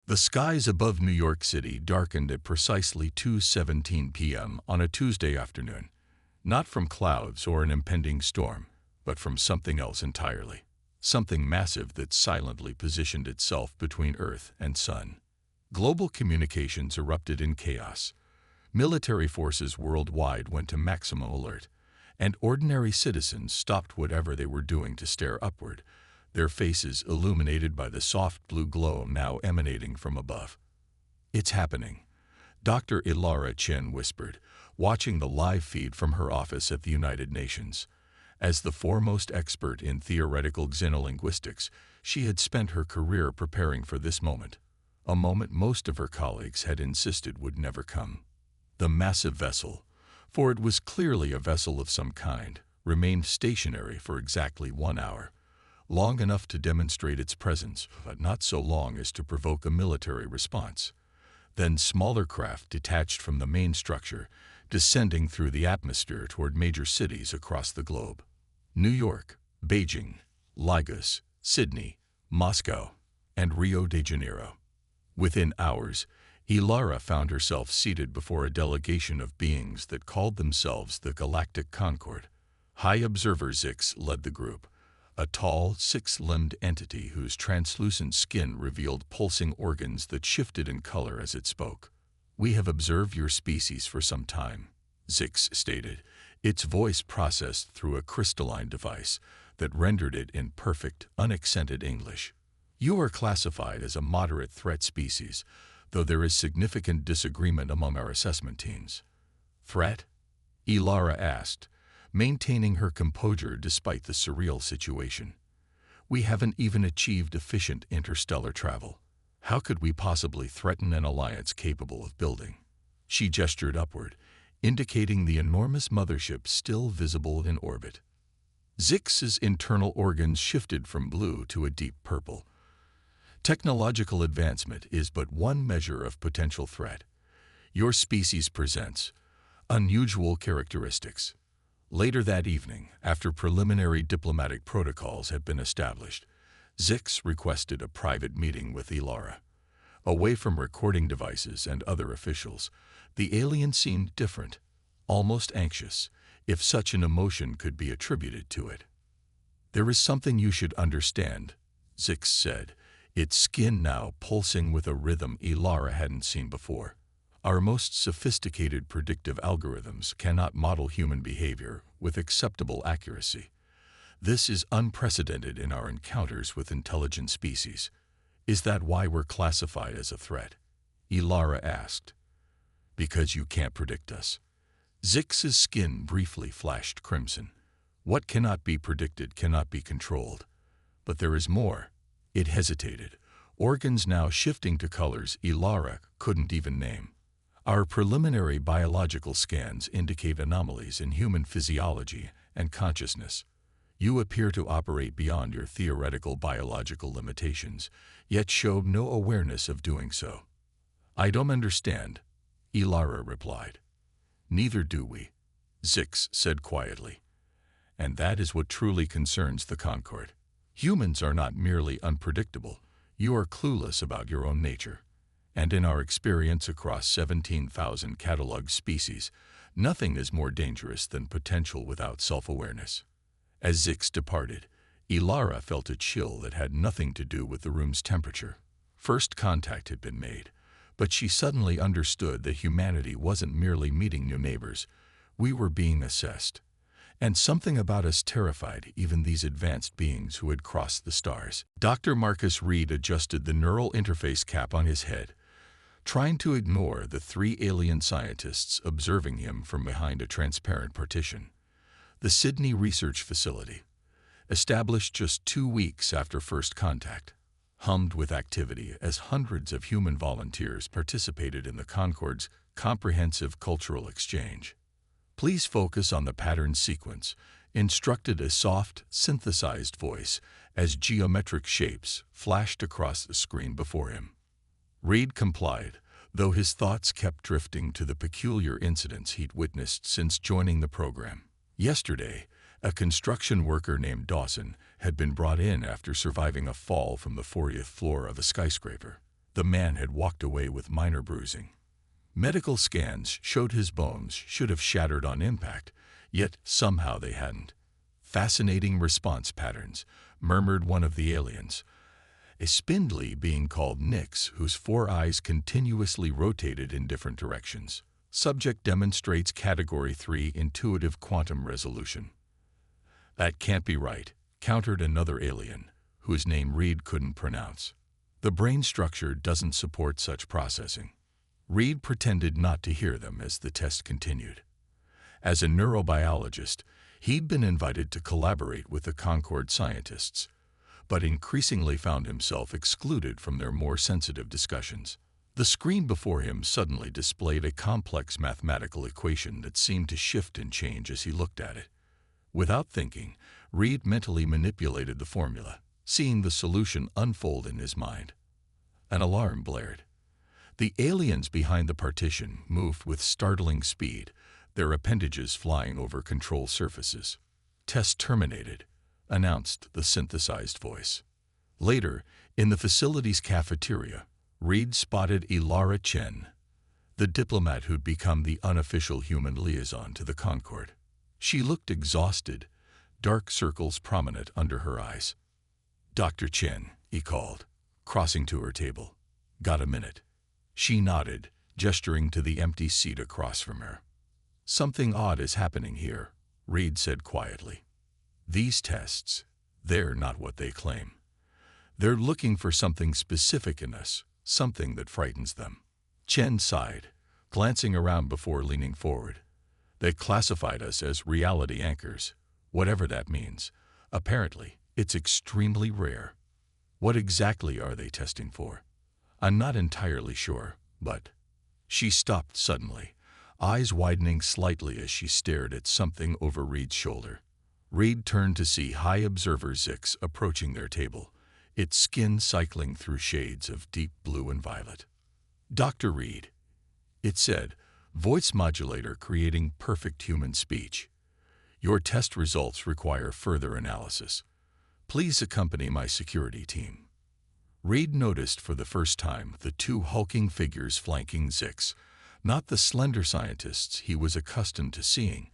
The skies above New York City darkened at precisely 2:17 p.m. on a Tuesday afternoon, not from clouds or an impending storm, but from something else entirely, something massive that silently positioned itself between Earth and Sun. Global communications erupted in chaos. Military forces worldwide went to maximum alert, and ordinary citizens stopped whatever they were doing to stare upward, their faces illuminated by the soft blue glow now emanating from above. "It's happening," Dr. Ilara Chen whispered, watching the live feed from her office at the United Nations. As the foremost expert in theoretical xenolinguistics, she had spent her career preparing for this moment, a moment most of her colleagues had insisted would never come. The massive vessel, for it was clearly a vessel of some kind, remained stationary for exactly 1 hour, long enough to demonstrate its presence, but not so long as to provoke a military response. Then smaller craft detached from the main structure, descending through the atmosphere toward major cities across the globe. New York, Beijing, Lagos, Sydney, Moscow, and Rio de Janeiro. Within hours, Ilara found herself seated before a delegation of beings that called themselves the Galactic Concord. High Observer Zix led the group, a tall, six-limbed entity whose translucent skin revealed pulsing organs that shifted in color as it spoke. "We have observed your species for some time," Zix stated, its voice processed through a crystalline device that rendered it in perfect, unaccented English. "You are classified as a moderate threat species, though there is significant disagreement among our assessment teams." "Threat?" Ilara asked, maintaining her composure despite the surreal situation. "We haven't even achieved efficient interstellar travel. How could we possibly threaten an alliance capable of building?" She gestured upward, indicating the enormous mothership still visible in orbit. Zix's internal organs shifted from blue to a deep purple. "Technological advancement is but one measure of potential threat. Your species presents unusual characteristics." Later that evening, after preliminary diplomatic protocols had been established, Zix requested a private meeting with Ilara. Away from recording devices and other officials, the alien seemed different, almost anxious, if such an emotion could be attributed to it. "There is something you should understand," Zix said, its skin now pulsing with a rhythm Ilara hadn't seen before. "Our most sophisticated predictive algorithms cannot model human behavior with acceptable accuracy. This is unprecedented in our encounters with intelligent species." "Is that why we're classified as a threat?" Ilara asked. "Because you can't predict us." Zix's skin briefly flashed crimson. "What cannot be predicted cannot be controlled. But there is more." It hesitated, organs now shifting to colors Ilara couldn't even name. "Our preliminary biological scans indicate anomalies in human physiology and consciousness. You appear to operate beyond your theoretical biological limitations, yet show no awareness of doing so." "I don't understand," Ilara replied. "Neither do we," Zix said quietly. "And that is what truly concerns the Concord. Humans are not merely unpredictable, you are clueless about your own nature. And in our experience across 17,000 cataloged species, nothing is more dangerous than potential without self-awareness." As Zix departed, Ilara felt a chill that had nothing to do with the room's temperature. First contact had been made, but she suddenly understood that humanity wasn't merely meeting new neighbors. We were being assessed. And something about us terrified even these advanced beings who had crossed the stars. Dr. Marcus Reed adjusted the neural interface cap on his head, trying to ignore the 3 alien scientists observing him from behind a transparent partition. The Sydney Research Facility, established just 2 weeks after first contact, hummed with activity as hundreds of human volunteers participated in the Concord's comprehensive cultural exchange. "Please focus on the pattern sequence," instructed a soft, synthesized voice as geometric shapes flashed across the screen before him. Reed complied, though his thoughts kept drifting to the peculiar incidents he'd witnessed since joining the program. Yesterday, a construction worker named Dawson had been brought in after surviving a fall from the 40th floor of a skyscraper. The man had walked away with minor bruising. Medical scans showed his bones should have shattered on impact, yet somehow they hadn't. Fascinating response patterns, murmured one of the aliens. A spindly being called Nyx, whose 4 eyes continuously rotated in different directions. Subject demonstrates Category 3 intuitive quantum resolution. That can't be right, countered another alien, whose name Reed couldn't pronounce. The brain structure doesn't support such processing. Reed pretended not to hear them as the test continued. As a neurobiologist, he'd been invited to collaborate with the Concord scientists, but increasingly found himself excluded from their more sensitive discussions. The screen before him suddenly displayed a complex mathematical equation that seemed to shift and change as he looked at it. Without thinking, Reed mentally manipulated the formula, seeing the solution unfold in his mind. An alarm blared. The aliens behind the partition moved with startling speed, their appendages flying over control surfaces. "Test terminated," announced the synthesized voice. Later, in the facility's cafeteria, Reed spotted Ilara Chen, the diplomat who'd become the unofficial human liaison to the Concord. She looked exhausted, dark circles prominent under her eyes. "Dr. Chen," he called, crossing to her table. "Got a minute?" She nodded, gesturing to the empty seat across from her. "Something odd is happening here," Reed said quietly. "These tests, they're not what they claim. They're looking for something specific in us, something that frightens them." Chen sighed, glancing around before leaning forward. "They classified us as reality anchors, whatever that means. Apparently, it's extremely rare. What exactly are they testing for? I'm not entirely sure, but—" She stopped suddenly, eyes widening slightly as she stared at something over Reed's shoulder. Reed turned to see High Observer Zix approaching their table, its skin cycling through shades of deep blue and violet. "Dr. Reed," it said, voice modulator creating perfect human speech. "Your test results require further analysis. Please accompany my security team." Reed noticed for the first time the 2 hulking figures flanking Zix, not the slender scientists he was accustomed to seeing,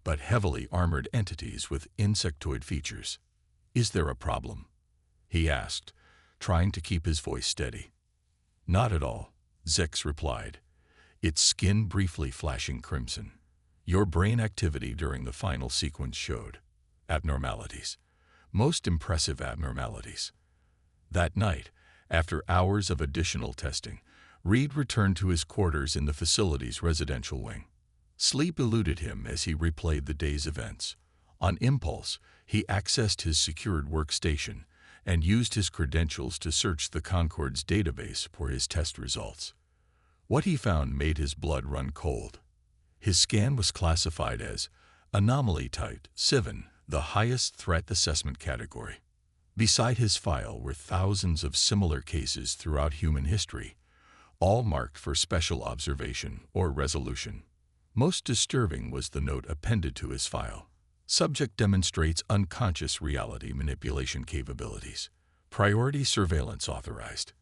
but heavily armored entities with insectoid features. "Is there a problem?" he asked, trying to keep his voice steady. "Not at all," Zix replied, its skin briefly flashing crimson. "Your brain activity during the final sequence showed abnormalities, most impressive abnormalities." That night, after hours of additional testing, Reed returned to his quarters in the facility's residential wing. Sleep eluded him as he replayed the day's events. On impulse, he accessed his secured workstation and used his credentials to search the Concord's database for his test results. What he found made his blood run cold. His scan was classified as Anomaly Type 7, the highest threat assessment category. Beside his file were thousands of similar cases throughout human history, all marked for special observation or resolution. Most disturbing was the note appended to his file. Subject demonstrates unconscious reality manipulation capabilities. Priority surveillance authorized.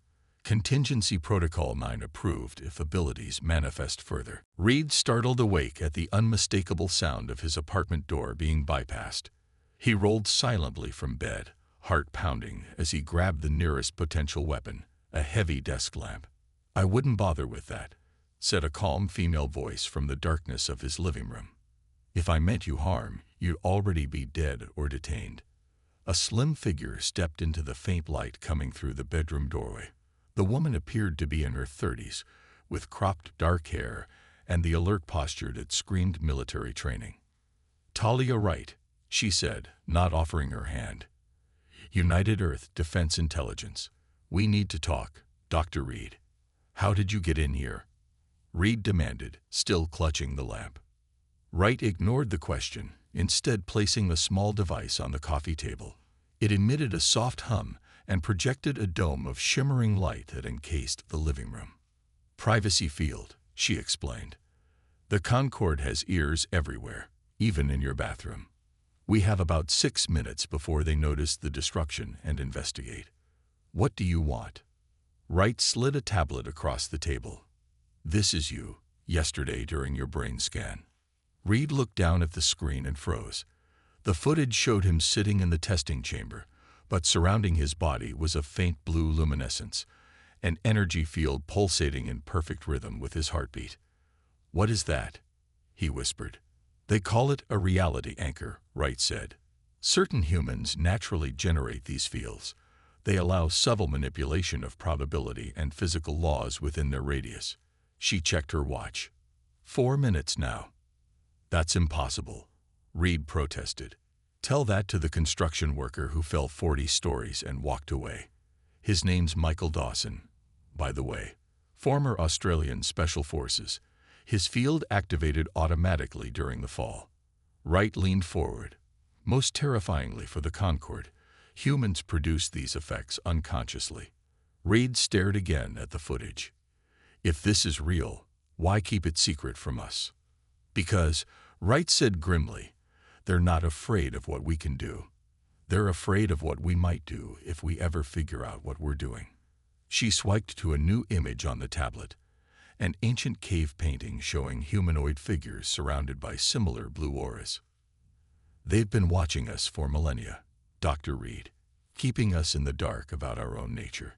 Contingency Protocol 9 approved if abilities manifest further. Reed startled awake at the unmistakable sound of his apartment door being bypassed. He rolled silently from bed, heart pounding as he grabbed the nearest potential weapon, a heavy desk lamp. "I wouldn't bother with that," said a calm female voice from the darkness of his living room. "If I meant you harm, you'd already be dead or detained." A slim figure stepped into the faint light coming through the bedroom doorway. The woman appeared to be in her 30s, with cropped dark hair and the alert posture that screamed military training. "Talia Wright," she said, not offering her hand. "United Earth Defense Intelligence. We need to talk, Dr. Reed." "How did you get in here?" Reed demanded, still clutching the lamp. Wright ignored the question, instead placing the small device on the coffee table. It emitted a soft hum and projected a dome of shimmering light that encased the living room. "Privacy field," she explained. "The Concorde has ears everywhere, even in your bathroom. We have about 6 minutes before they notice the destruction and investigate. What do you want?" Wright slid a tablet across the table. "This is you, yesterday during your brain scan." Reed looked down at the screen and froze. The footage showed him sitting in the testing chamber, but surrounding his body was a faint blue luminescence, an energy field pulsating in perfect rhythm with his heartbeat. "What is that?" he whispered. "They call it a reality anchor," Wright said. "Certain humans naturally generate these fields. They allow subtle manipulation of probability and physical laws within their radius." She checked her watch. 4 minutes now. "That's impossible," Reed protested. "Tell that to the construction worker who fell 40 stories and walked away. His name's Michael Dawson, by the way. Former Australian Special Forces. His field activated automatically during the fall." Wright leaned forward. "Most terrifyingly for the Concorde, humans produce these effects unconsciously." Reed stared again at the footage. "If this is real, why keep it secret from us?" "Because," Wright said grimly, "they're not afraid of what we can do. They're afraid of what we might do if we ever figure out what we're doing." She swiped to a new image on the tablet, an ancient cave painting showing humanoid figures surrounded by similar blue auras. "They've been watching us for millennia, Dr. Reed, keeping us in the dark about our own nature."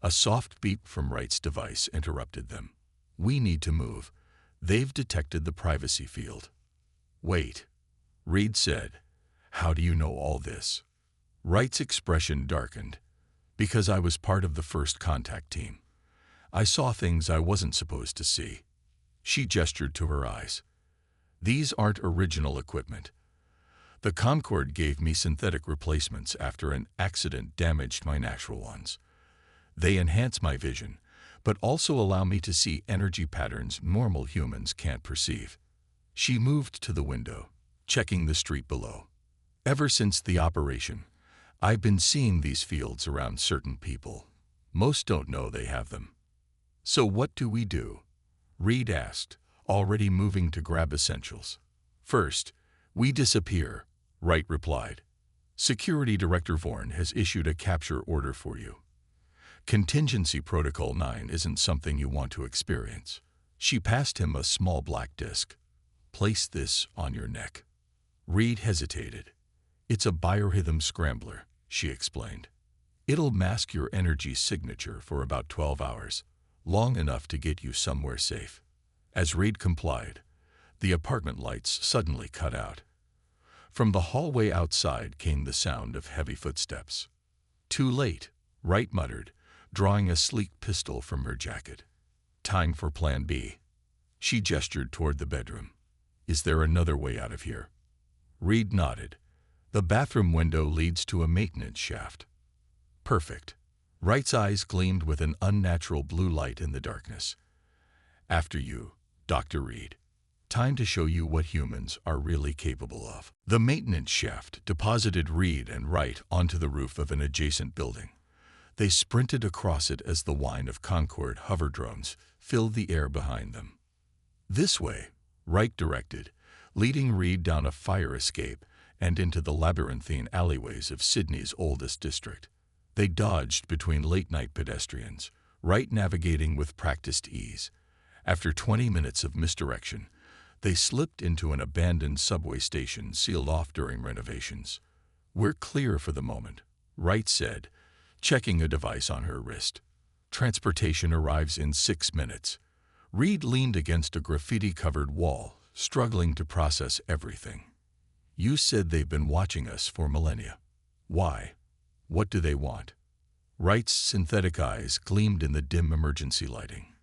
A soft beep from Wright's device interrupted them. "We need to move. They've detected the privacy field." "Wait," Reed said. "How do you know all this?" Wright's expression darkened. "Because I was part of the first contact team. I saw things I wasn't supposed to see." She gestured to her eyes. "These aren't original equipment. The Concorde gave me synthetic replacements after an accident damaged my natural ones. They enhance my vision, but also allow me to see energy patterns normal humans can't perceive." She moved to the window, checking the street below. "Ever since the operation, I've been seeing these fields around certain people. Most don't know they have them." "So what do we do?" Reed asked, already moving to grab essentials. "First, we disappear," Wright replied. "Security Director Vorn has issued a capture order for you. Contingency Protocol 9 isn't something you want to experience." She passed him a small black disc. "Place this on your neck." Reed hesitated. "It's a biorhythm scrambler," she explained. "It'll mask your energy signature for about 12 hours, long enough to get you somewhere safe." As Reed complied, the apartment lights suddenly cut out. From the hallway outside came the sound of heavy footsteps. "Too late," Wright muttered, drawing a sleek pistol from her jacket. "Time for Plan B." She gestured toward the bedroom. "Is there another way out of here?" Reed nodded. "The bathroom window leads to a maintenance shaft." "Perfect." Wright's eyes gleamed with an unnatural blue light in the darkness. "After you, Dr. Reed. Time to show you what humans are really capable of." The maintenance shaft deposited Reed and Wright onto the roof of an adjacent building. They sprinted across it as the whine of Concorde hover drones filled the air behind them. "This way," Wright directed, leading Reed down a fire escape and into the labyrinthine alleyways of Sydney's oldest district. They dodged between late-night pedestrians, Wright navigating with practiced ease. After 20 minutes of misdirection, they slipped into an abandoned subway station sealed off during renovations. "We're clear for the moment," Wright said, checking a device on her wrist. "Transportation arrives in 6 minutes." Reed leaned against a graffiti-covered wall, struggling to process everything. "You said they've been watching us for millennia. Why? What do they want?" Wright's synthetic eyes gleamed in the dim emergency lighting.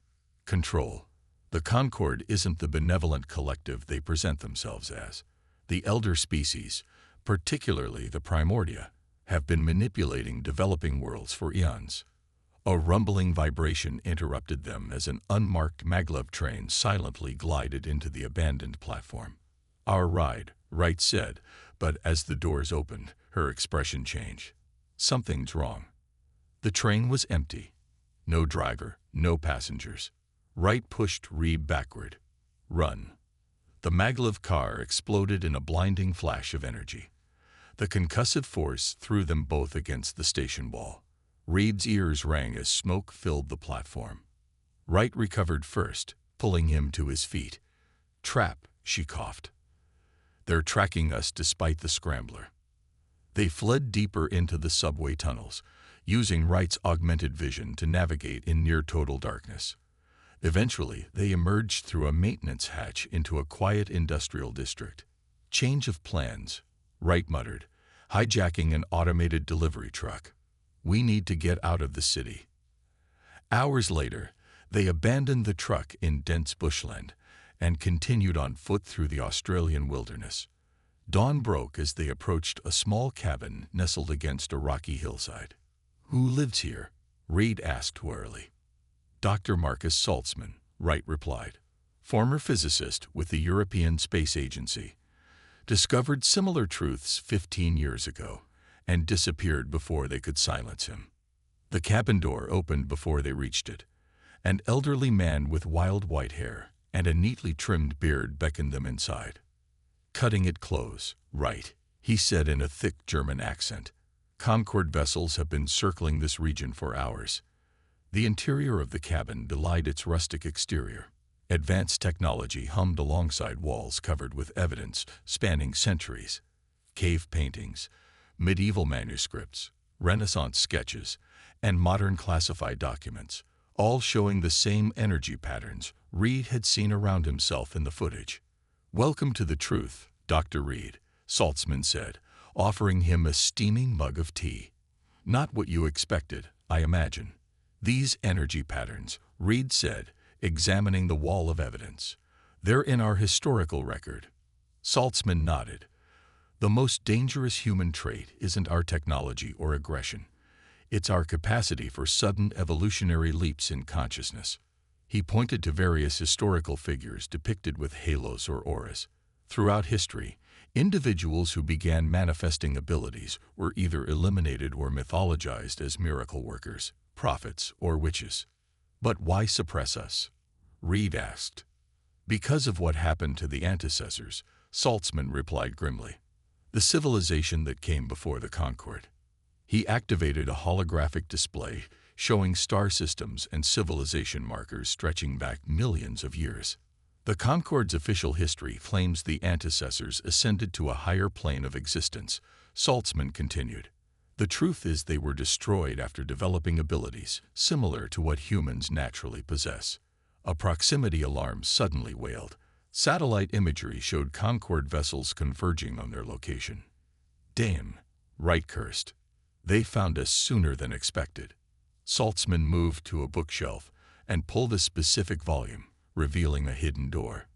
"Control. The Concorde isn't the benevolent collective they present themselves as. The elder species, particularly the Primordia, have been manipulating developing worlds for eons." A rumbling vibration interrupted them as an unmarked maglev train silently glided into the abandoned platform. "Our ride," Wright said, but as the doors opened, her expression changed. "Something's wrong." The train was empty. No driver, no passengers. Wright pushed Reed backward. "Run." The maglev car exploded in a blinding flash of energy. The concussive force threw them both against the station wall. Reed's ears rang as smoke filled the platform. Wright recovered first, pulling him to his feet. "Trap," she coughed. "They're tracking us despite the scrambler." They fled deeper into the subway tunnels, using Wright's augmented vision to navigate in near-total darkness. Eventually, they emerged through a maintenance hatch into a quiet industrial district. "Change of plans," Wright muttered, hijacking an automated delivery truck. "We need to get out of the city." Hours later, they abandoned the truck in dense bushland and continued on foot through the Australian wilderness. Dawn broke as they approached a small cabin nestled against a rocky hillside. "Who lives here?" Reed asked warily. "Dr. Marcus Saltzman," Wright replied. "Former physicist with the European Space Agency. Discovered similar truths 15 years ago and disappeared before they could silence him." The cabin door opened before they reached it. An elderly man with wild white hair and a neatly trimmed beard beckoned them inside. "Cutting it close, Wright," he said in a thick German accent. "Concorde vessels have been circling this region for hours." The interior of the cabin belied its rustic exterior. Advanced technology hummed alongside walls covered with evidence spanning centuries. Cave paintings, medieval manuscripts, Renaissance sketches, and modern classified documents, all showing the same energy patterns Reed had seen around himself in the footage. "Welcome to the truth, Dr. Reed," Saltzman said, offering him a steaming mug of tea. "Not what you expected, I imagine." "These energy patterns," Reed said, examining the wall of evidence. "They're in our historical record." Saltzman nodded. "The most dangerous human trait isn't our technology or aggression. It's our capacity for sudden evolutionary leaps in consciousness." He pointed to various historical figures depicted with halos or auras. Throughout history, individuals who began manifesting abilities were either eliminated or mythologized as miracle workers, prophets, or witches. "But why suppress us?" Reed asked. "Because of what happened to the antecessors," Saltzman replied grimly. "The civilization that came before the Concorde." He activated a holographic display showing star systems and civilization markers stretching back millions of years. "The Concorde's official history claims the antecessors ascended to a higher plane of existence," Saltzman continued. "The truth is they were destroyed after developing abilities similar to what humans naturally possess." A proximity alarm suddenly wailed. Satellite imagery showed Concorde vessels converging on their location. "Damn," Wright cursed. "They found us sooner than expected." Saltzman moved to a bookshelf and pulled a specific volume, revealing a hidden door.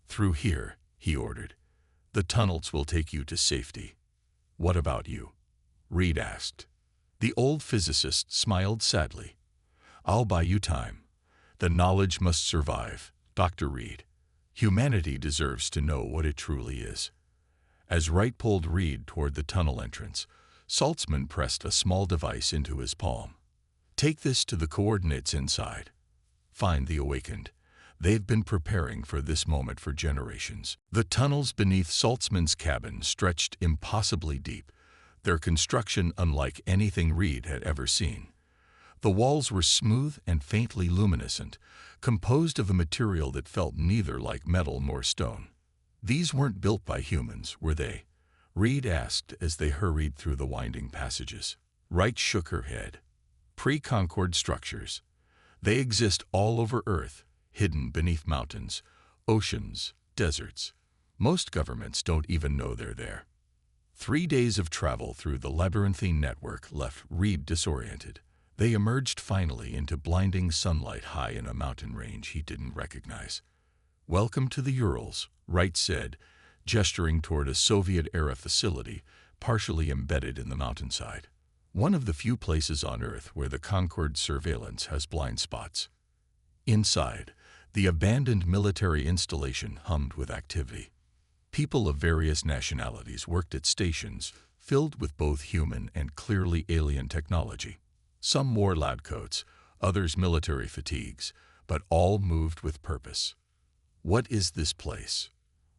"Through here," he ordered. "The tunnels will take you to safety." "What about you?" Reed asked. The old physicist smiled sadly. "I'll buy you time. The knowledge must survive, Dr. Reed. Humanity deserves to know what it truly is." As Wright pulled Reed toward the tunnel entrance, Saltzman pressed a small device into his palm. "Take this to the coordinates inside. Find the awakened. They've been preparing for this moment for generations." The tunnels beneath Saltzman's cabin stretched impossibly deep, their construction unlike anything Reed had ever seen. The walls were smooth and faintly luminescent, composed of a material that felt neither like metal nor stone. "These weren't built by humans, were they?" Reed asked as they hurried through the winding passages. Wright shook her head. "Pre-Concorde structures. They exist all over Earth, hidden beneath mountains, oceans, deserts. Most governments don't even know they're there." 3 days of travel through the labyrinthine network left Reed disoriented. They emerged finally into blinding sunlight high in a mountain range he didn't recognize. "Welcome to the Urals," Wright said, gesturing toward a Soviet-era facility partially embedded in the mountainside. "One of the few places on Earth where the Concorde surveillance has blind spots." Inside, the abandoned military installation hummed with activity. People of various nationalities worked at stations filled with both human and clearly alien technology. Some wore lab coats, others military fatigues, but all moved with purpose. "What is this place?"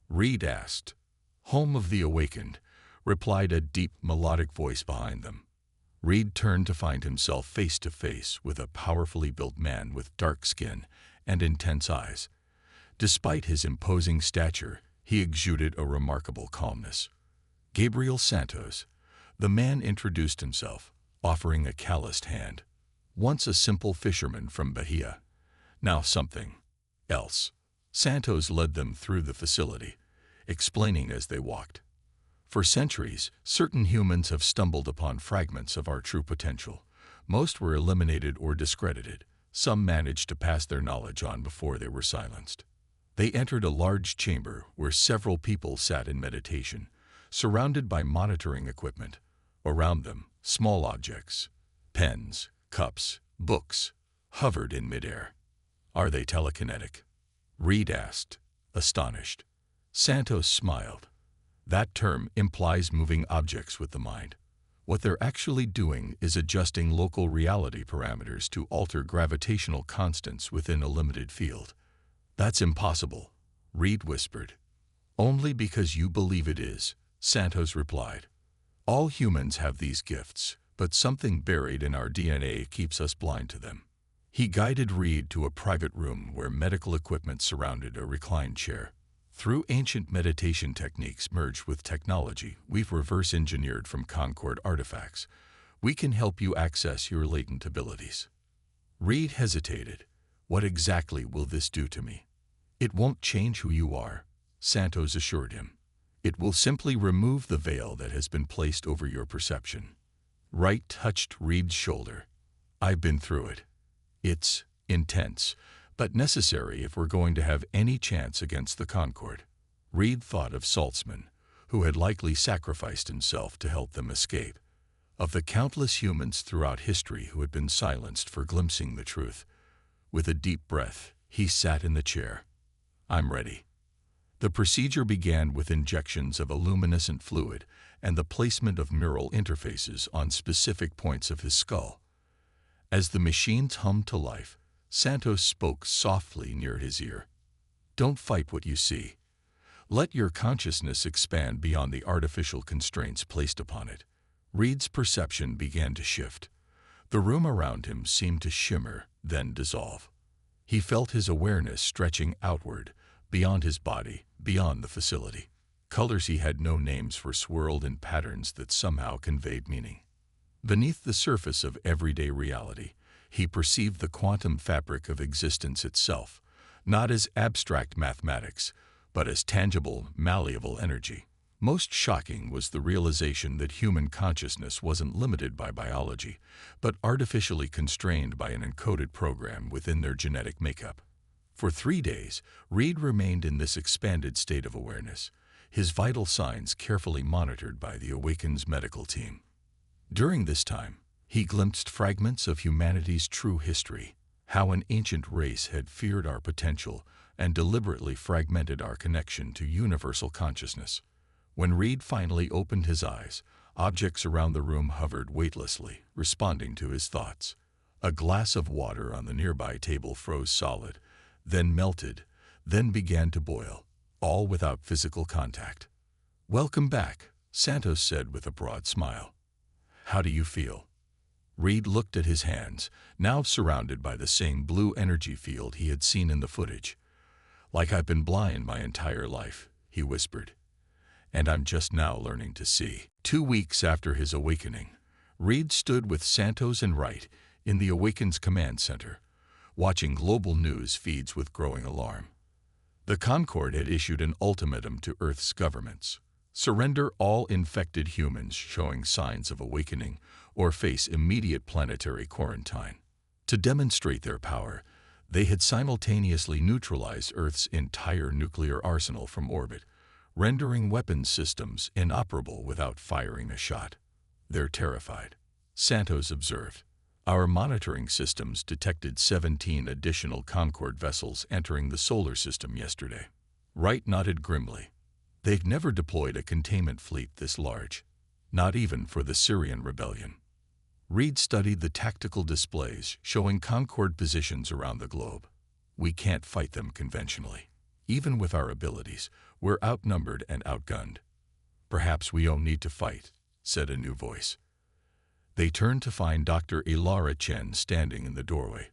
Reed asked. "Home of the Awakened," replied a deep melodic voice behind them. Reed turned to find himself face to face with a powerfully built man with dark skin and intense eyes. Despite his imposing stature, he exuded a remarkable calmness. Gabriel Santos. The man introduced himself, offering a calloused hand. Once a simple fisherman from Bahia, now something else. Santos led them through the facility, explaining as they walked. For centuries, certain humans have stumbled upon fragments of our true potential. Most were eliminated or discredited. Some managed to pass their knowledge on before they were silenced. They entered a large chamber where several people sat in meditation, surrounded by monitoring equipment. Around them, small objects, pens, cups, books, hovered in midair. Are they telekinetic? Reed asked, astonished. Santos smiled. That term implies moving objects with the mind. What they're actually doing is adjusting local reality parameters to alter gravitational constants within a limited field. That's impossible, Reed whispered. Only because you believe it is, Santos replied. All humans have these gifts, but something buried in our DNA keeps us blind to them. He guided Reed to a private room where medical equipment surrounded a reclined chair. Through ancient meditation techniques merged with technology we've reverse-engineered from Concord artifacts, we can help you access your latent abilities. Reed hesitated. What exactly will this do to me? It won't change who you are, Santos assured him. It will simply remove the veil that has been placed over your perception. Wright touched Reed's shoulder. I've been through it. It's intense, but necessary if we're going to have any chance against the Concord. Reed thought of Saltzman, who had likely sacrificed himself to help them escape. Of the countless humans throughout history who had been silenced for glimpsing the truth. With a deep breath, he sat in the chair. I'm ready. The procedure began with injections of a luminescent fluid and the placement of neural interfaces on specific points of his skull. As the machines hummed to life, Santos spoke softly near his ear. Don't fight what you see. Let your consciousness expand beyond the artificial constraints placed upon it. Reed's perception began to shift. The room around him seemed to shimmer, then dissolve. He felt his awareness stretching outward, beyond his body, beyond the facility. Colors he had no names for swirled in patterns that somehow conveyed meaning. Beneath the surface of everyday reality, he perceived the quantum fabric of existence itself, not as abstract mathematics, but as tangible, malleable energy. Most shocking was the realization that human consciousness wasn't limited by biology, but artificially constrained by an encoded program within their genetic makeup. For 3 days, Reed remained in this expanded state of awareness, his vital signs carefully monitored by the Awaken's medical team. During this time, he glimpsed fragments of humanity's true history, how an ancient race had feared our potential and deliberately fragmented our connection to universal consciousness. When Reed finally opened his eyes, objects around the room hovered weightlessly, responding to his thoughts. A glass of water on the nearby table froze solid, then melted, then began to boil, all without physical contact. Welcome back, Santos said with a broad smile. How do you feel? Reed looked at his hands, now surrounded by the same blue energy field he had seen in the footage. Like I've been blind my entire life, he whispered. And I'm just now learning to see. 2 weeks after his awakening, Reed stood with Santos and Wright in the Awaken's command center, watching global news feeds with growing alarm. The Concord had issued an ultimatum to Earth's governments. Surrender all infected humans showing signs of awakening or face immediate planetary quarantine. To demonstrate their power, they had simultaneously neutralized Earth's entire nuclear arsenal from orbit, rendering weapons systems inoperable without firing a shot. They're terrified, Santos observed. Our monitoring systems detected 17 additional Concord vessels entering the solar system yesterday. Wright nodded grimly. They've never deployed a containment fleet this large, not even for the Syrian rebellion. Reed studied the tactical displays showing Concord positions around the globe. We can't fight them conventionally. Even with our abilities, we're outnumbered and outgunned. Perhaps we don't need to fight, said a new voice. They turned to find Dr. Elara Chen standing in the doorway,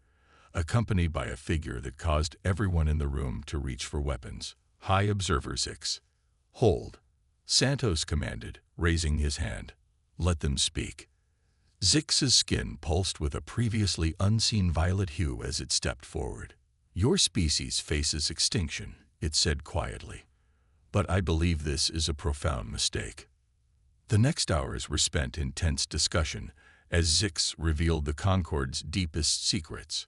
accompanied by a figure that caused everyone in the room to reach for weapons. High Observer 6. Hold, Santos commanded, raising his hand. Let them speak. Zix's skin pulsed with a previously unseen violet hue as it stepped forward. Your species faces extinction, it said quietly. But I believe this is a profound mistake. The next hours were spent in tense discussion as Zix revealed the Concorde's deepest secrets.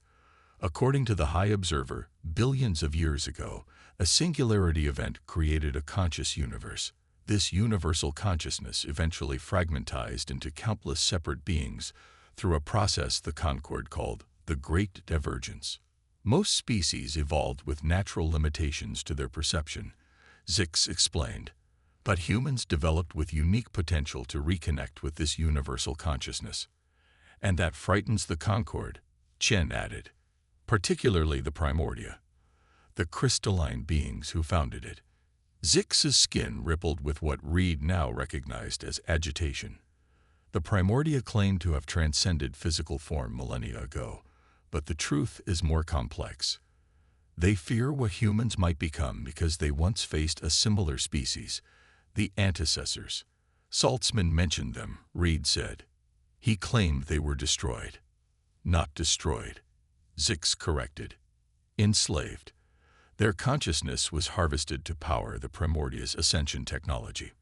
According to the High Observer, billions of years ago, a singularity event created a conscious universe. This universal consciousness eventually fragmentized into countless separate beings through a process the Concorde called the Great Divergence. Most species evolved with natural limitations to their perception, Zix explained, but humans developed with unique potential to reconnect with this universal consciousness. And that frightens the Concorde, Chen added, particularly the Primordia, the crystalline beings who founded it. Zix's skin rippled with what Reed now recognized as agitation. The Primordia claimed to have transcended physical form millennia ago, but the truth is more complex. They fear what humans might become because they once faced a similar species, the antecessors. Saltzman mentioned them, Reed said. He claimed they were destroyed. Not destroyed, Zix corrected. Enslaved. Their consciousness was harvested to power the Primordia's ascension technology.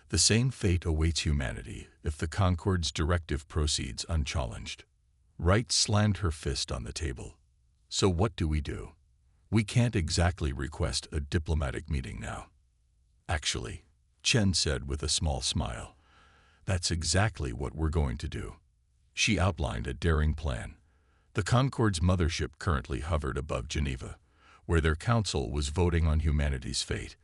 The same fate awaits humanity if the Concorde's directive proceeds unchallenged. Wright slammed her fist on the table. So what do? We can't exactly request a diplomatic meeting now. Actually, Chen said with a small smile, that's exactly what we're going to do. She outlined a daring plan. The Concorde's mothership currently hovered above Geneva, where their council was voting on humanity's fate.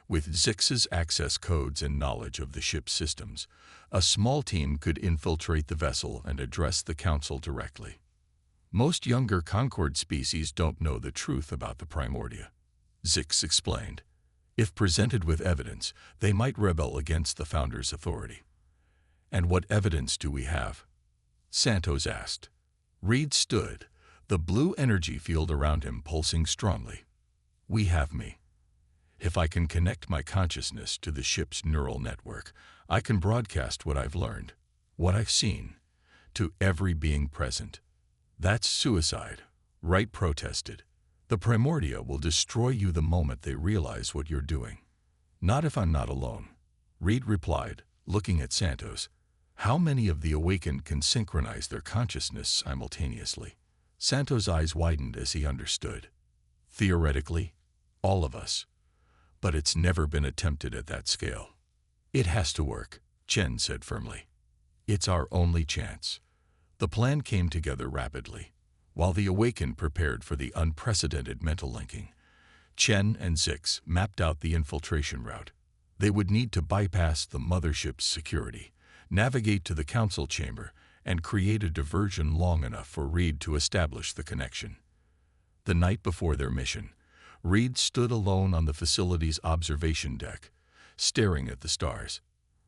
With Zix's access codes and knowledge of the ship's systems, a small team could infiltrate the vessel and address the council directly. Most younger Concorde species don't know the truth about the Primordia, Zix explained. If presented with evidence, they might rebel against the founder's authority. And what evidence do we have? Santos asked. Reed stood, the blue energy field around him pulsing strongly. We have me. If I can connect my consciousness to the ship's neural network, I can broadcast what I've learned, what I've seen, to every being present. That's suicide, Wright protested. The Primordia will destroy you the moment they realize what you're doing. Not if I'm not alone, Reed replied, looking at Santos. How many of the awakened can synchronize their consciousness simultaneously? Santos' eyes widened as he understood. Theoretically, all of us. But it's never been attempted at that scale. It has to work, Chen said firmly. It's our only chance. The plan came together rapidly. While the awakened prepared for the unprecedented mental linking, Chen and Zix mapped out the infiltration route. They would need to bypass the mothership's security, navigate to the council chamber, and create a diversion long enough for Reed to establish the connection. The night before their mission, Reed stood alone on the facility's observation deck, staring at the stars.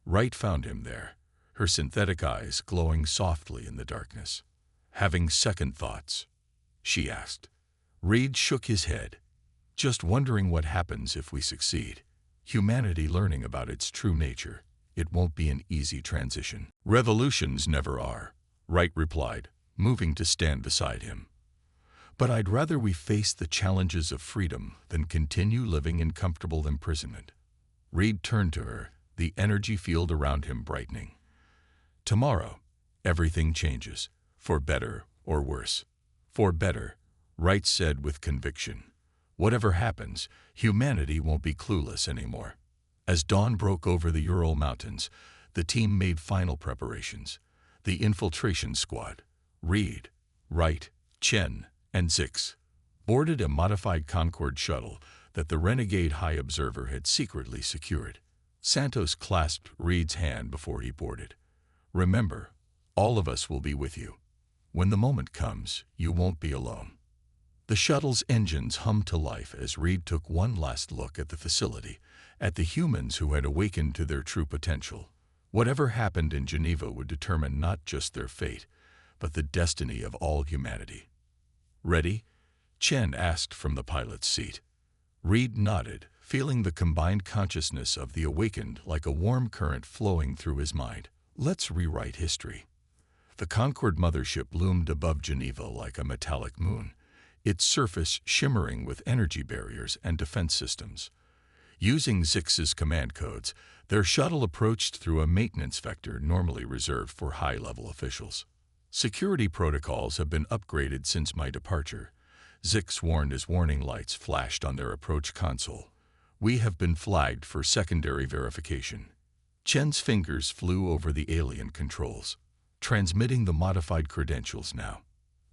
Wright found him there, her synthetic eyes glowing softly in the darkness. Having second thoughts? She asked. Reed shook his head. Just wondering what happens if we succeed. Humanity learning about its true nature. It won't be an easy transition. Revolutions never are, Wright replied, moving to stand beside him. But I'd rather we face the challenges of freedom than continue living in comfortable imprisonment. Reed turned to her, the energy field around him brightening. Tomorrow, everything changes, for better or worse. For better, Wright said with conviction. Whatever happens, humanity won't be clueless anymore. As dawn broke over the Ural Mountains, the team made final preparations. The infiltration squad, Reed, Wright, Chen, and Zix, boarded a modified Concorde shuttle that the renegade High Observer had secretly secured. Santos clasped Reed's hand before he boarded. Remember, all of us will be with you. When the moment comes, you won't be alone. The shuttle's engines hummed to life as Reed took one last look at the facility, at the humans who had awakened to their true potential. Whatever happened in Geneva would determine not just their fate, but the destiny of all humanity. "Ready?" Chen asked from the pilot's seat. Reed nodded, feeling the combined consciousness of the awakened like a warm current flowing through his mind. "Let's rewrite history." The Concorde mothership loomed above Geneva like a metallic moon, its surface shimmering with energy barriers and defense systems. Using Zix's command codes, their shuttle approached through a maintenance vector normally reserved for high-level officials. "Security protocols have been upgraded since my departure," Zix warned as warning lights flashed on their approach console. "We have been flagged for secondary verification." Chen's fingers flew over the alien controls, transmitting the modified credentials now.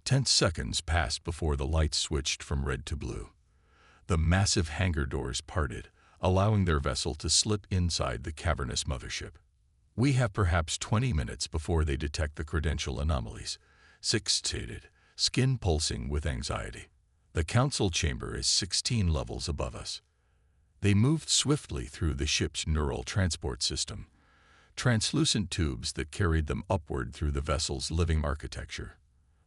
10 seconds passed before the lights switched from red to blue. The massive hangar doors parted, allowing their vessel to slip inside the cavernous mothership. "We have perhaps 20 minutes before they detect the credential anomalies," Zix stated, skin pulsing with anxiety. "The council chamber is 16 levels above us." They moved swiftly through the ship's neural transport system, translucent tubes that carried them upward through the vessel's living architecture.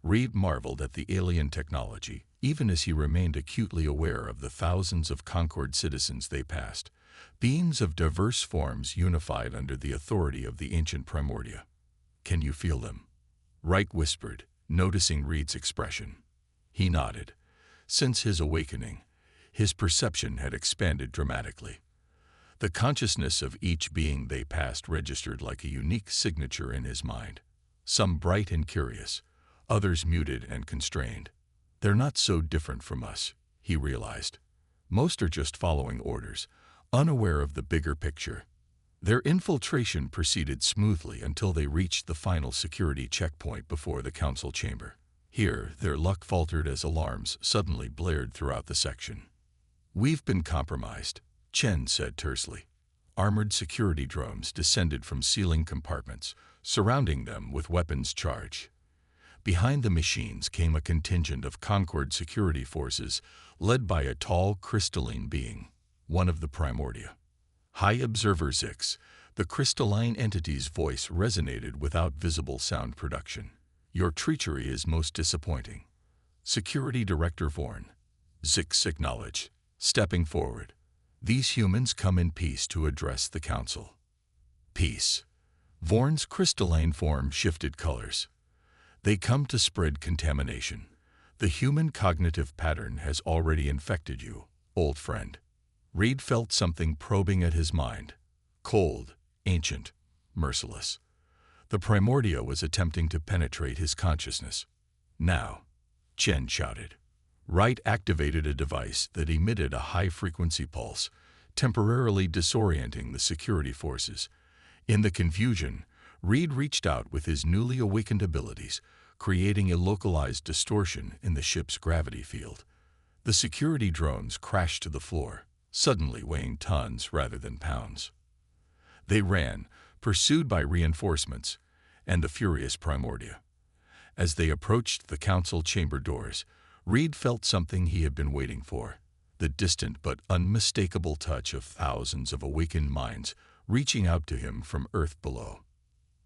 Reed marveled at the alien technology, even as he remained acutely aware of the thousands of Concorde citizens they passed, beings of diverse forms unified under the authority of the ancient Primordia. "Can you feel them?" Wright whispered, noticing Reed's expression. He nodded. Since his awakening, his perception had expanded dramatically. The consciousness of each being they passed registered like a unique signature in his mind, some bright and curious, others muted and constrained. "They're not so different from us," he realized. "Most are just following orders, unaware of the bigger picture." Their infiltration proceeded smoothly until they reached the final security checkpoint before the council chamber. Here, their luck faltered as alarms suddenly blared throughout the section. "We've been compromised," Chen said tersely. Armored security drones descended from ceiling compartments, surrounding them with weapons charged. Behind the machines came a contingent of Concorde security forces led by a tall, crystalline being, one of the Primordia. High Observer Zix, the crystalline entity's voice resonated without visible sound production. "Your treachery is most disappointing." "Security Director Vorn," Zix acknowledged, stepping forward. "These humans come in peace to address the council." "Peace." Vorn's crystalline form shifted colors. "They come to spread contamination. The human cognitive pattern has already infected you, old friend." Reed felt something probing at his mind. Cold, ancient, merciless. The Primordia was attempting to penetrate his consciousness. "Now," Chen shouted. Wright activated a device that emitted a high-frequency pulse, temporarily disorienting the security forces. In the confusion, Reed reached out with his newly awakened abilities, creating a localized distortion in the ship's gravity field. The security drones crashed to the floor, suddenly weighing tons rather than pounds. They ran, pursued by reinforcements and the furious Primordia. As they approached the council chamber doors, Reed felt something he had been waiting for, the distant but unmistakable touch of thousands of awakened minds reaching out to him from Earth below.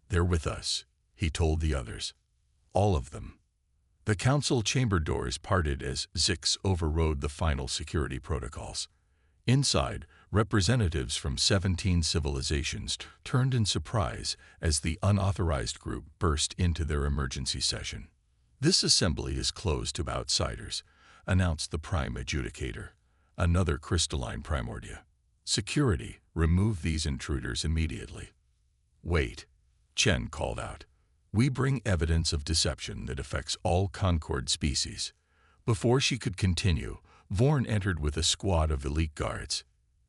"They're with us," he told the others. All of them. The council chamber doors parted as Zix overrode the final security protocols. Inside, representatives from 17 civilizations turned in surprise as the unauthorized group burst into their emergency session. "This assembly is closed to outsiders," announced the Prime Adjudicator, another crystalline Primordia. "Security, remove these intruders immediately." "Wait," Chen called out. "We bring evidence of deception that affects all Concorde species." Before she could continue, Vorn entered with a squad of elite guards.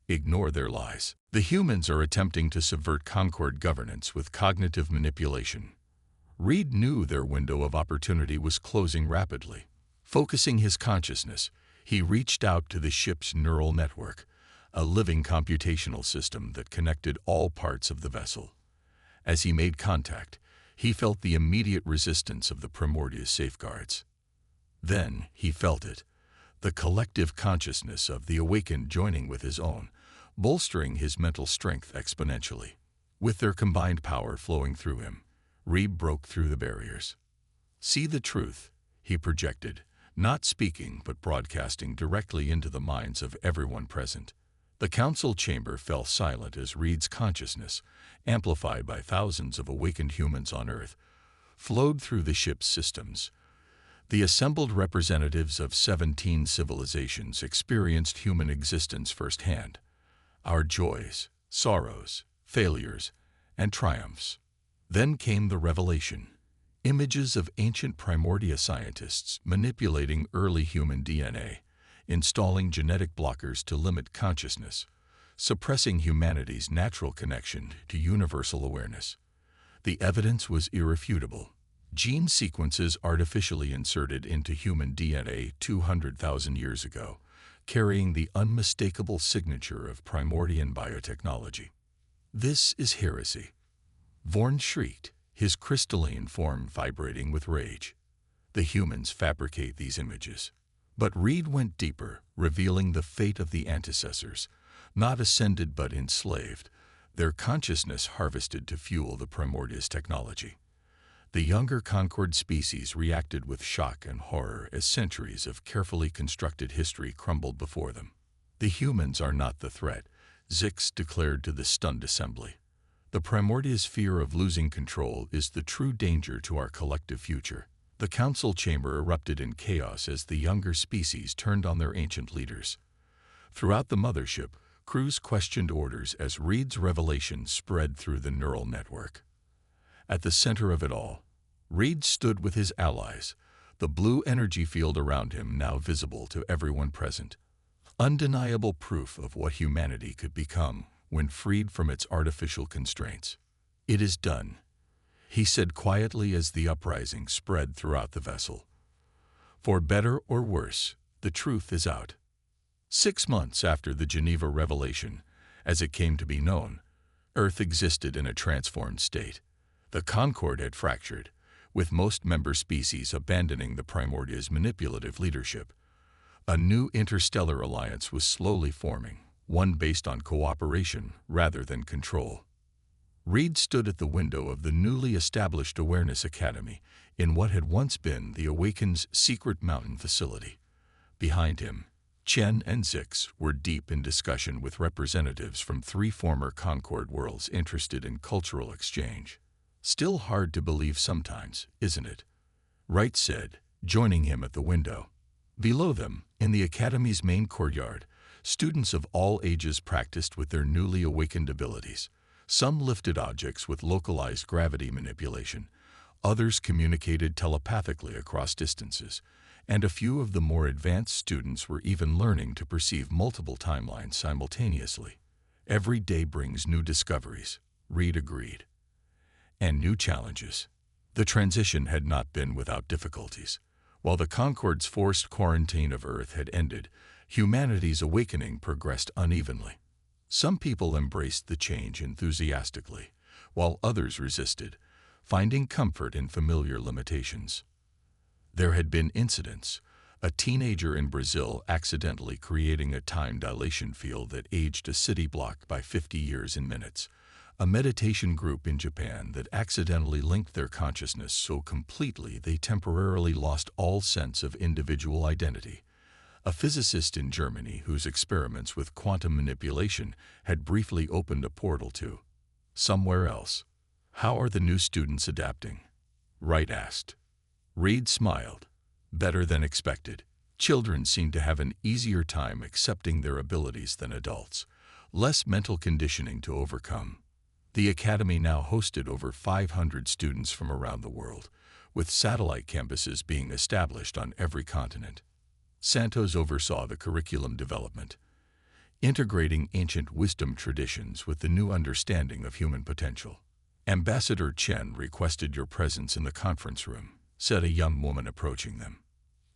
"Ignore their lies. The humans are attempting to subvert Concorde governance with cognitive manipulation." Reed knew their window of opportunity was closing rapidly. Focusing his consciousness, he reached out to the ship's neural network, a living computational system that connected all parts of the vessel. As he made contact, he felt the immediate resistance of the Primordia's safeguards. Then he felt it, the collective consciousness of the awakened joining with his own, bolstering his mental strength exponentially. With their combined power flowing through him, Reed broke through the barriers. "See the truth," he projected, not speaking but broadcasting directly into the minds of everyone present. The council chamber fell silent as Reed's consciousness, amplified by thousands of awakened humans on Earth, flowed through the ship's systems. The assembled representatives of 17 civilizations experienced human existence firsthand. Our joys, sorrows, failures, and triumphs. Then came the revelation. Images of ancient primordia scientists manipulating early human DNA, installing genetic blockers to limit consciousness, suppressing humanity's natural connection to universal awareness. The evidence was irrefutable. Gene sequences artificially inserted into human DNA 200,000 years ago, carrying the unmistakable signature of primordian biotechnology. "This is heresy," Vorn shrieked, his crystalline form vibrating with rage. "The humans fabricate these images." But Reed went deeper, revealing the fate of the antecessors, not ascended but enslaved, their consciousness harvested to fuel the primordia's technology. The younger Concord species reacted with shock and horror as centuries of carefully constructed history crumbled before them. "The humans are not the threat," Zix declared to the stunned assembly. "The primordia's fear of losing control is the true danger to our collective future." The council chamber erupted in chaos as the younger species turned on their ancient leaders. Throughout the mothership, crews questioned orders as Reed's revelation spread through the neural network. At the center of it all, Reed stood with his allies, the blue energy field around him now visible to everyone present. Undeniable proof of what humanity could become when freed from its artificial constraints. "It is done," he said quietly as the uprising spread throughout the vessel. "For better or worse, the truth is out." 6 months after the Geneva Revelation, as it came to be known, Earth existed in a transformed state. The Concord had fractured, with most member species abandoning the primordia's manipulative leadership. A new interstellar alliance was slowly forming, one based on cooperation rather than control. Reed stood at the window of the newly established Awareness Academy in what had once been the Awaken's secret mountain facility. Behind him, Chen and Zix were deep in discussion with representatives from 3 former Concord worlds interested in cultural exchange. "Still hard to believe sometimes, isn't it?" Wright said, joining him at the window. Below them, in the Academy's main courtyard, students of all ages practiced with their newly awakened abilities. Some lifted objects with localized gravity manipulation, others communicated telepathically across distances, and a few of the more advanced students were even learning to perceive multiple timelines simultaneously. "Every day brings new discoveries," Reed agreed. "And new challenges." The transition had not been without difficulties. While the Concord's forced quarantine of Earth had ended, humanity's awakening progressed unevenly. Some people embraced the change enthusiastically, while others resisted, finding comfort in familiar limitations. There had been incidents, a teenager in Brazil accidentally creating a time dilation field that aged a city block by 50 years in minutes, a meditation group in Japan that accidentally linked their consciousness so completely they temporarily lost all sense of individual identity, a physicist in Germany whose experiments with quantum manipulation had briefly opened a portal to somewhere else. "How are the new students adapting?" Wright asked. Reed smiled. "Better than expected. Children seem to have an easier time accepting their abilities than adults, less mental conditioning to overcome." The Academy now hosted over 500 students from around the world, with satellite campuses being established on every continent. Santos oversaw the curriculum development, integrating ancient wisdom traditions with the new understanding of human potential. "Ambassador Chen requested your presence in the conference room," said a young woman approaching them.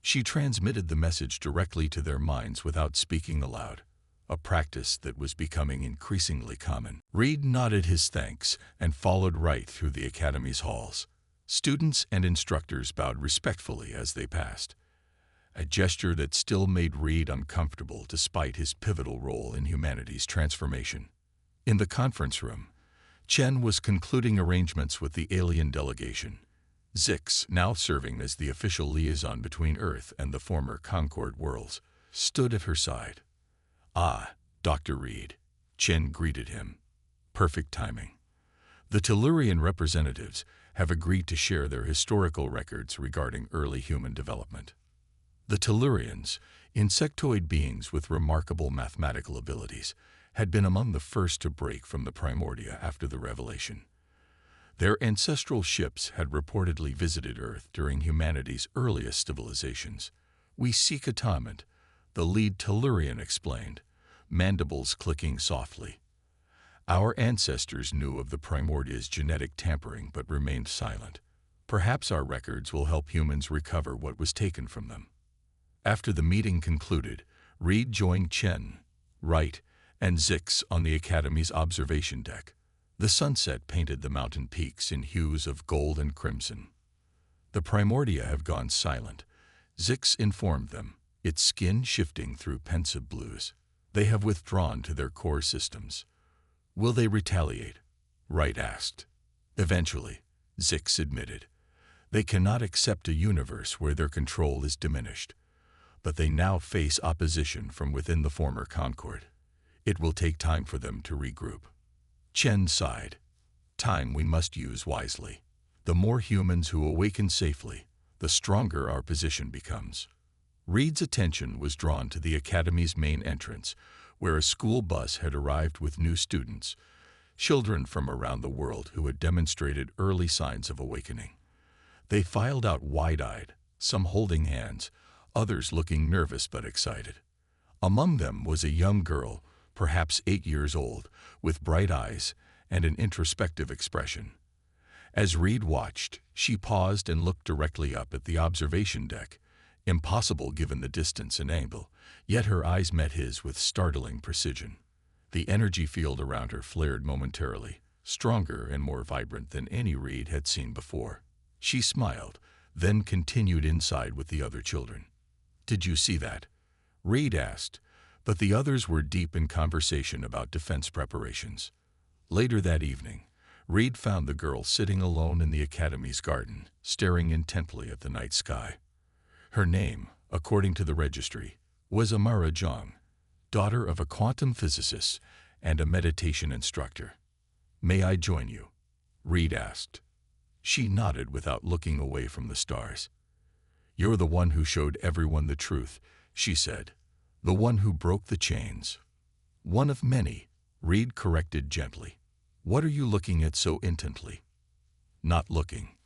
She transmitted the message directly to their minds without speaking aloud, a practice that was becoming increasingly common. Reed nodded his thanks and followed Wright through the Academy's halls. Students and instructors bowed respectfully as they passed, a gesture that still made Reed uncomfortable despite his pivotal role in humanity's transformation. In the conference room, Chen was concluding arrangements with the alien delegation. Zix, now serving as the official liaison between Earth and the former Concord worlds, stood at her side. "Ah, Dr. Reed," Chen greeted him. "Perfect timing. The Tellurian representatives have agreed to share their historical records regarding early human development. The Tellurians, insectoid beings with remarkable mathematical abilities, had been among the first to break from the primordia after the revelation. Their ancestral ships had reportedly visited Earth during humanity's earliest civilizations. "We seek atonement," the lead Tellurian explained, mandibles clicking softly. "Our ancestors knew of the primordia's genetic tampering but remained silent. Perhaps our records will help humans recover what was taken from them." After the meeting concluded, Reed joined Chen, Wright, and Zix on the Academy's observation deck. The sunset painted the mountain peaks in hues of gold and crimson. "The primordia have gone silent," Zix informed them, its skin shifting through pensive blues. "They have withdrawn to their core systems." "Will they retaliate?" Wright asked. "Eventually," Zix admitted. "They cannot accept a universe where their control is diminished. But they now face opposition from within the former Concord. It will take time for them to regroup." Chen sighed. "Time we must use wisely. The more humans who awaken safely, the stronger our position becomes." Reed's attention was drawn to the Academy's main entrance, where a school bus had arrived with new students, children from around the world who had demonstrated early signs of awakening. They filed out wide-eyed, some holding hands, others looking nervous but excited. Among them was a young girl, perhaps 8 years old, with bright eyes and an introspective expression. As Reed watched, she paused and looked directly up at the observation deck, impossible given the distance and angle, yet her eyes met his with startling precision. The energy field around her flared momentarily, stronger and more vibrant than any Reed had seen before. She smiled, then continued inside with the other children. "Did you see that?" Reed asked, but the others were deep in conversation about defense preparations. Later that evening, Reed found the girl sitting alone in the Academy's garden, staring intently at the night sky. Her name, according to the registry, was Amara Zhang, daughter of a quantum physicist and a meditation instructor. "May I join you?" Reed asked. She nodded without looking away from the stars. "You're the one who showed everyone the truth," she said. "The one who broke the chains." "One of many," Reed corrected gently. "What are you looking at so intently?" "Not looking,"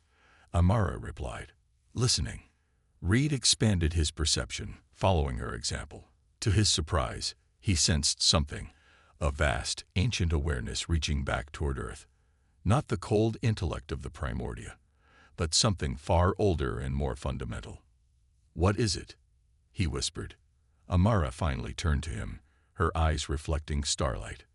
Amara replied. "Listening." Reed expanded his perception, following her example. To his surprise, he sensed something, a vast, ancient awareness reaching back toward Earth. Not the cold intellect of the primordia, but something far older and more fundamental. "What is it?" he whispered. Amara finally turned to him, her eyes reflecting starlight.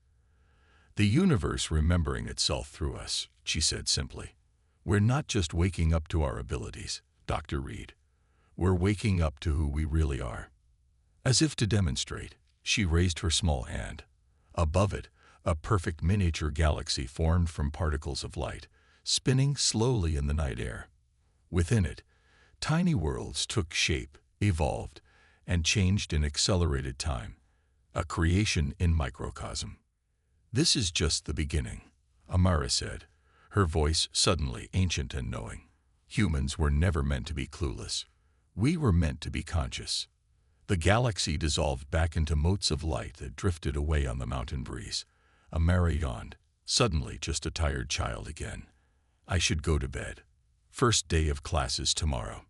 "The universe remembering itself through us," she said simply. "We're not just waking up to our abilities, Dr. Reed. We're waking up to who we really are." As if to demonstrate, she raised her small hand. Above it, a perfect miniature galaxy formed from particles of light, spinning slowly in the night air. Within it, tiny worlds took shape, evolved, and changed in accelerated time, a creation in microcosm. "This is just the beginning," Amara said, her voice suddenly ancient and knowing. "Humans were never meant to be clueless. We were meant to be conscious." The galaxy dissolved back into motes of light that drifted away on the mountain breeze. Amara yawned, suddenly just a tired child again. "I should go to bed. First day of classes tomorrow."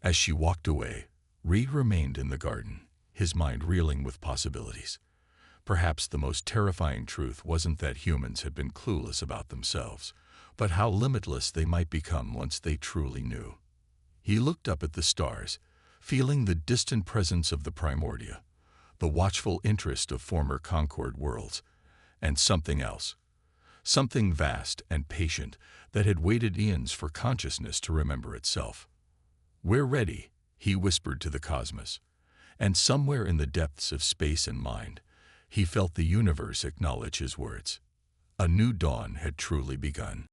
As she walked away, Reed remained in the garden, his mind reeling with possibilities. Perhaps the most terrifying truth wasn't that humans had been clueless about themselves, but how limitless they might become once they truly knew. He looked up at the stars, feeling the distant presence of the primordia, the watchful interest of former Concord worlds, and something else, something vast and patient that had waited eons for consciousness to remember itself. "We're ready," he whispered to the cosmos, and somewhere in the depths of space and mind, he felt the universe acknowledge his words. A new dawn had truly begun.